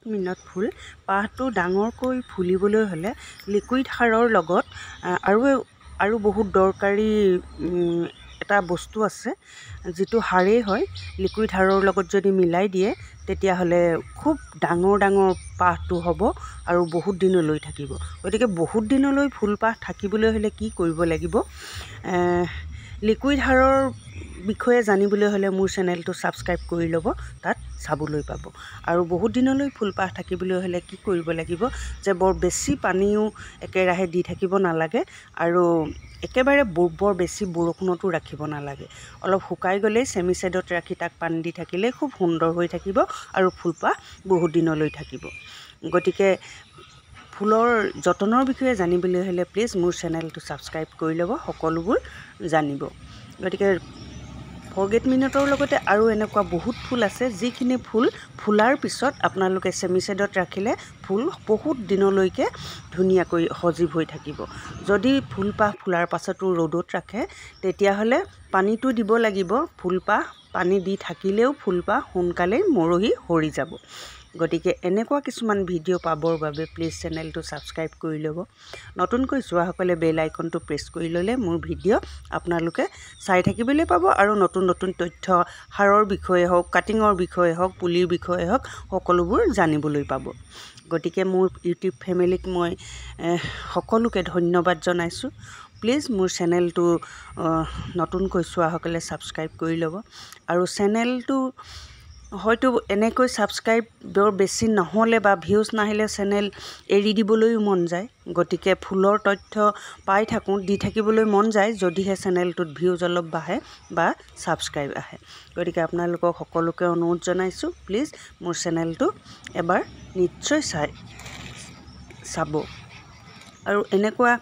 Myint ফুল পাহটো ডাঙৰকৈ ফুলিবলৈ হ'লে liquid সাৰৰ লগত আৰু বহুত দৰকাৰী এটা বস্তু আছে, যিটো সাৰেই হয়। লিকুইড সাৰৰ লগত যদি মিলাই দিয়ে তেতিয়াহ'লে খুব ডাঙৰ পাহটো হ'ব আৰু বহুত দিনলৈ থাকিব। গতিকে বহুত দিনলৈ ফুলপাহ থাকিবলৈ হ'লে কি কৰিব লাগিব? লিকুইড সাৰৰ বিষয়ে জানিবলৈ হ'লে মোৰ চেনেলটো ছাবস্ক্ৰাইব কৰি ল'ব, তাত চাবলৈ পাব। আৰু বহুত দিনলৈ ফুলপাহ থাকিবলৈ হ'লে কি কৰিব লাগিব যে বৰ বেছি পানীও একেৰাহে দি থাকিব নালাগে আৰু একেবাৰে বৰ বেছি বৰষুণতো ৰাখিব নালাগে। অলপ শুকাই গ'লেই চেমি শ্বেডত ৰাখি তাক পানী দি থাকিলেই খুব সুন্দৰ হৈ থাকিব আৰু ফুলপাহ বহুত দিনলৈ থাকিব। গতিকে ফুলৰ যতনৰ বিষয়ে জানিবলৈ হ'লে প্লিজ মোৰ চেনেলটো ছাবস্ক্ৰাইব কৰি ল'ব, সকলোবোৰ জানিব। গতিকে ফৰগেট মি নটৰ লগতে আৰু এনেকুৱা বহুত ফুল আছে, যিখিনি ফুল ফুলাৰ পিছত আপোনালোকে চেমি শ্বেডত ৰাখিলে ফুল বহুত দিনলৈকে ধুনীয়াকৈ সজীৱ হৈ থাকিব। যদি ফুলপাহ ফুলাৰ পাছতো ৰ'দত ৰাখে তেতিয়াহ'লে পানীটো দিব লাগিব। ফুলপাহ পানী দি থাকিলেও ফুলপাহ সোনকালেই মৰহি সৰি যাব। গতিকে এনেকুৱা কিছুমান ভিডিঅ' পাবৰ বাবে প্লিজ চেনেলটো ছাবস্ক্ৰাইব কৰি ল'ব। নতুনকৈ চোৱাসকলে বেল আইকনটো প্ৰেছ কৰি ল'লে মোৰ ভিডিঅ' আপোনালোকে চাই থাকিবলৈ পাব আৰু নতুন তথ্য সাৰৰ বিষয়ে হওক, কাটিঙৰ বিষয়ে হওক, পুলিৰ বিষয়ে হওক, সকলোবোৰ জানিবলৈ পাব। গতিকে মোৰ ইউটিউব ফেমিলিক মই সকলোকে ধন্যবাদ জনাইছোঁ। প্লিজ মোৰ চেনেলটো নতুনকৈ চোৱাসকলে ছাবস্ক্ৰাইব কৰি ল'ব। আৰু চেনেলটো হয়তো এনেকৈ ছাবস্ক্ৰাইব বৰ বেছি নহ'লে বা ভিউজ নাহিলে চেনেল এৰি দিবলৈও মন যায়। গতিকে ফুলৰ তথ্য পাই থাকোঁ, দি থাকিবলৈ মন যায়, যদিহে চেনেলটোত ভিউজ অলপ বাঢ়ে বা ছাবস্ক্ৰাইব আহে। গতিকে আপোনালোকক সকলোকে অনুৰোধ জনাইছোঁ, প্লিজ মোৰ চেনেলটো এবাৰ নিশ্চয় চাব। আৰু এনেকুৱা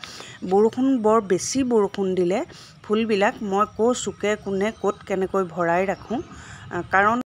বৰ বেছি বৰষুণ দিলে ফুলবিলাক মই চুকে কোণে ক'ত কেনেকৈ ভৰাই ৰাখোঁ, কাৰণ